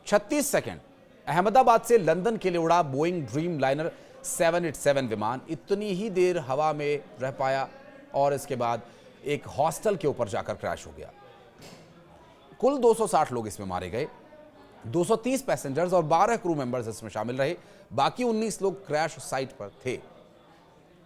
36 second Ahmedabad से London के लिए उड़ा बोइंग ड्रीम लाइनर 787 विमान इतनी ही देर हवा में रह पाया और इसके बाद एक हॉस्टल के ऊपर जाकर क्रैश हो गया। कुल 260 लोग इसमें मारे गए, 230 पैसेंजर्स और 12 क्रू मेंबर्स इसमें शामिल रहे। बाकी 19 लोग क्रैश साइट पर थे।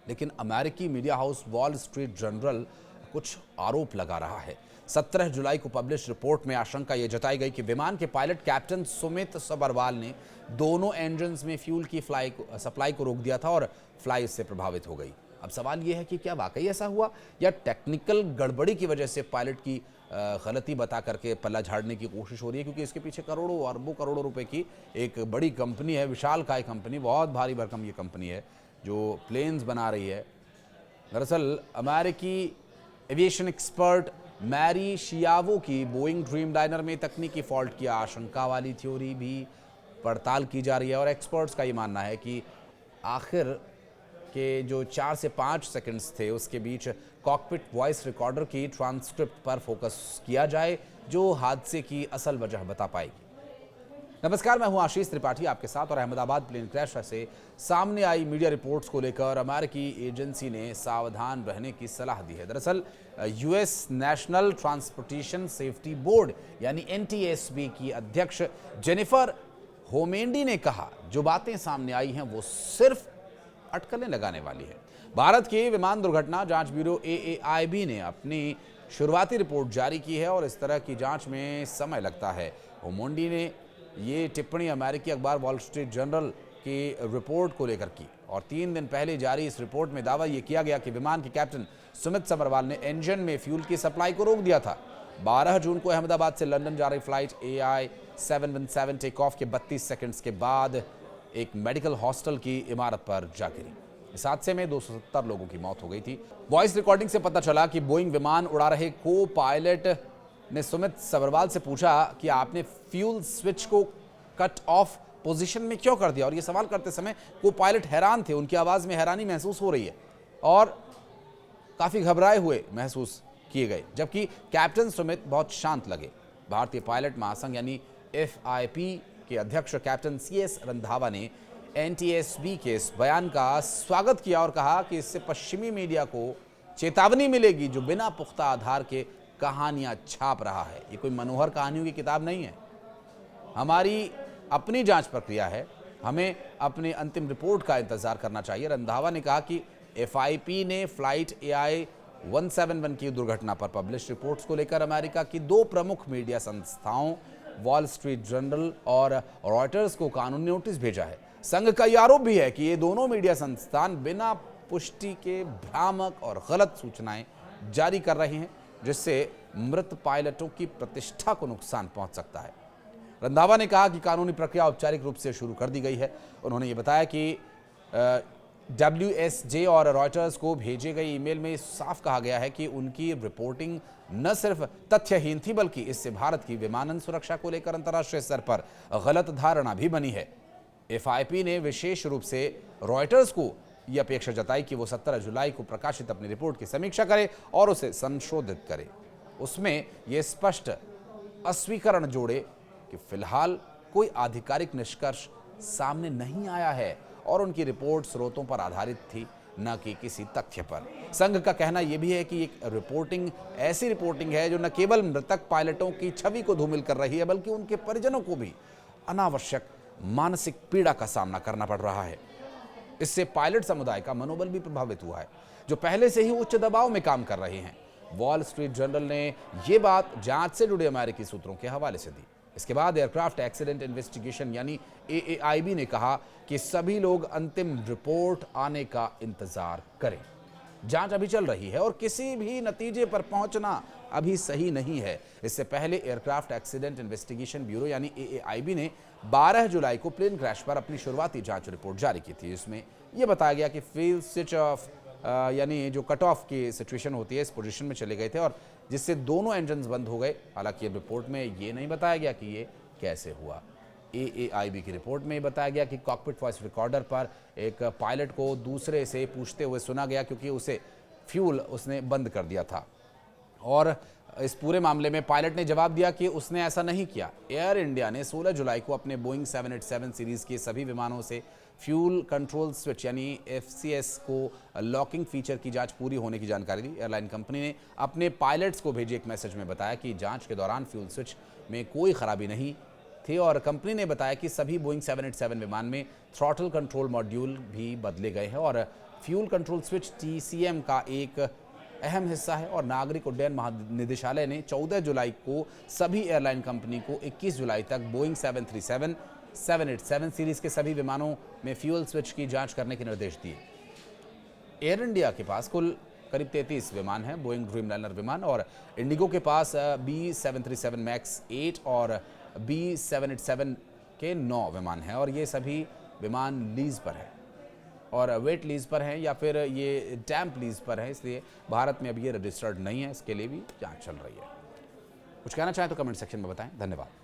लेकिन अमेरिकी media house wall street journal कुछ आरोप लगा रहा है। 17 जुलाई को पब्लिश रिपोर्ट में आशंका यह जताई गई कि विमान के पायलट कैप्टन सुमित सबरवाल ने दोनों इंजन्स में फ्यूल की सप्लाई को रोक दिया था और फ्लाई इससे प्रभावित हो गई। अब सवाल यह है कि क्या वाकई ऐसा हुआ या टेक्निकल गड़बड़ी की वजह से पायलट की गलती बता करके पल्ला झाड़ने की कोशिश हो रही है, क्योंकि इसके पीछे करोड़ों अरबों करोड़ों रुपए की एक बड़ी कंपनी है, विशालकाय कंपनी, बहुत भारी भरकम ये कंपनी है जो प्लेन्स बना रही है। दरअसल अमेरिकी एविएशन एक्सपर्ट मैरी शियावो की बोइंग ड्रीम लाइनर में तकनीकी फॉल्ट की आशंका वाली थ्योरी भी पड़ताल की जा रही है और एक्सपर्ट्स का ये मानना है कि आखिर के जो 4 से 5 सेकंड्स थे उसके बीच कॉकपिट वॉइस रिकॉर्डर की ट्रांसक्रिप्ट पर फोकस किया जाए जो हादसे की असल वजह बता पाएगी। नमस्कार, मैं हूं आशीष त्रिपाठी आपके साथ और अहमदाबाद प्लेन क्रैश से सामने आई मीडिया रिपोर्ट्स को लेकर अमेरिकी एजेंसी ने सावधान रहने की सलाह दी है। दरअसल US national transportation safety board यानी NTSB की अध्यक्ष जेनिफर होमेंडी ने कहा जो बातें सामने आई हैं वो सिर्फ अटकलें लगाने वाली है। भारत की विमान दुर्घटना जांच ब्यूरो AAIB ने अपनी शुरुआती रिपोर्ट जारी की है और इस तरह की जांच में समय लगता है। होमेंडी ने ये टिप्पणी अमेरिकी अखबार वॉल स्ट्रीट जर्नल की रिपोर्ट को लेकर की और 3 दिन पहले जारी इस रिपोर्ट में दावा यह किया गया कि विमान के कैप्टन सुमित सबरवाल ने इंजन में फ्यूल की सप्लाई को रोक दिया था। 12 जून को अहमदाबाद से लंदन जा रही फ्लाइट AI 717 टेक ऑफ के 32 सेकंड्स के बाद एक मेडिकल हॉस्टल की इमारत पर जा गिरी। इस हादसे में 270 लोगों की मौत हो गई थी। वॉइस रिकॉर्डिंग से पता चला कि बोइंग विमान उड़ा रहे को पायलट ने सुमित सबरवाल से पूछा कि आपने फ्यूल स्विच को कट ऑफ पोजीशन में क्यों कर दिया, और ये सवाल करते समय को पायलट हैरान थे। उनकी आवाज में हैरानी महसूस हो रही है और काफी घबराए हुए महसूस किए गए, जबकि कैप्टन सुमित बहुत शांत लगे। भारतीय पायलट महासंघ यानी FIP के अध्यक्ष कैप्टन CS रंधावा ने NTSB के इस बयान का स्वागत किया और कहा कि इससे पश्चिमी मीडिया को चेतावनी मिलेगी जो बिना पुख्ता आधार के कहानियां छाप रहा है। ये कोई मनोहर कहानियों की किताब नहीं है। हमारी अपनी जांच प्रक्रिया है, हमें अपने अंतिम रिपोर्ट का इंतजार करना चाहिए। रंधावा ने कहा कि FIP ने फ्लाइट AI 171 की दुर्घटना पर पब्लिश रिपोर्ट्स को लेकर अमेरिका की 2 प्रमुख मीडिया संस्थाओं वॉल स्ट्रीट जर्नल और रॉयटर्स को कानूनी नोटिस भेजा है। संघ का यह आरोप भी है कि ये दोनों मीडिया संस्थान बिना पुष्टि के भ्रामक और गलत सूचनाएं जारी कर रहे हैं, जिससे मृत पायलटों की प्रतिष्ठा को नुकसान पहुंच सकता है। रंधावा ने कहा कि कानूनी प्रक्रिया औपचारिक रूप से शुरू कर दी गई है। उन्होंने ये बताया कि WSJ और रॉयटर्स को भेजे गए ईमेल में साफ कहा गया है कि उनकी रिपोर्टिंग न सिर्फ तथ्यहीन थी बल्कि इससे भारत की विमानन सुरक्षा को लेकर अंतर्राष्ट्रीय स्तर पर गलत धारणा भी बनी है। FIP ने विशेष रूप से रॉयटर्स को यह अपेक्षा जताई कि वो 17 जुलाई को प्रकाशित अपनी रिपोर्ट की समीक्षा करे और उसे संशोधित करे। उसमें यह स्पष्ट अस्वीकरण जोड़े कि फिलहाल कोई आधिकारिक निष्कर्ष सामने नहीं आया है और उनकी रिपोर्ट स्रोतों पर आधारित थी, न कि किसी तथ्य पर। संघ का कहना यह भी है कि एक रिपोर्टिंग ऐसी रिपोर्टिंग है जो न केवल मृतक पायलटों की छवि को धूमिल कर रही है बल्कि उनके परिजनों को भी अनावश्यक मानसिक पीड़ा का सामना करना पड़ रहा है। इससे पायलट समुदाय का मनोबल भी प्रभावित हुआ है, जो पहले से ही उच्च दबाव में काम कर रहे हैं। वॉल स्ट्रीट जर्नल ने यह बात जांच से जुड़े अमेरिकी सूत्रों के हवाले से दी। इसके बाद एयरक्राफ्ट एक्सीडेंट इन्वेस्टिगेशन यानी AAIB ने कहा कि सभी लोग अंतिम रिपोर्ट आने का इंतजार करें। जांच अभी चल रही है और किसी भी नतीजे पर पहुंचना अभी सही नहीं है। इससे पहले एयरक्राफ्ट एक्सीडेंट इन्वेस्टिगेशन ब्यूरो यानी AAIB ने 12 जुलाई को प्लेन क्रैश पर अपनी शुरुआती जांच रिपोर्ट जारी की थी। इसमें यह बताया गया कि फ्यूल स्विच ऑफ यानी जो कट ऑफ की सिचुएशन होती है इस पोजीशन में चले गए थे और जिससे दोनों इंजन्स बंद हो गए। हालांकि रिपोर्ट में ये नहीं बताया गया कि ये कैसे हुआ। AAIB की रिपोर्ट में बताया गया कि कॉकपिट वॉइस रिकॉर्डर पर एक पायलट को दूसरे से पूछते हुए सुना गया क्योंकि उसे फ्यूल उसने बंद कर दिया था और इस पूरे मामले में पायलट ने जवाब दिया कि उसने ऐसा नहीं किया। एयर इंडिया ने 16 जुलाई को अपने बोइंग 787 सीरीज के सभी विमानों से फ्यूल कंट्रोल स्विच यानी एफसीएस को लॉकिंग फीचर की जांच पूरी होने की जानकारी दी। एयरलाइन कंपनी ने अपने पायलट्स को भेजे एक मैसेज में बताया कि जांच के दौरान फ्यूल स्विच में कोई खराबी नहीं थी और कंपनी ने बताया कि सभी बोइंग 787 विमान में थ्रॉटल कंट्रोल मॉड्यूल भी बदले गए हैं और फ्यूल कंट्रोल स्विच टीसीएम का एक अहम हिस्सा है। और नागरिक उड्डयन महानिदेशालय ने 14 जुलाई को सभी एयरलाइन कंपनी को 21 जुलाई तक बोइंग 737, 787 सीरीज के सभी विमानों में फ्यूल स्विच की जांच करने के निर्देश दिए। एयर इंडिया के पास कुल करीब 33 विमान हैं, बोइंग ड्रीमलाइनर विमान, और इंडिगो के पास B737 मैक्स 8 और B787 के 9 विमान हैं और ये सभी विमान लीज पर है और वेट लीज पर हैं या फिर ये डैम्प लीज पर है, इसलिए भारत में अब ये रजिस्टर्ड नहीं है। इसके लिए भी जांच चल रही है। कुछ कहना चाहें तो कमेंट सेक्शन में बताएं। धन्यवाद।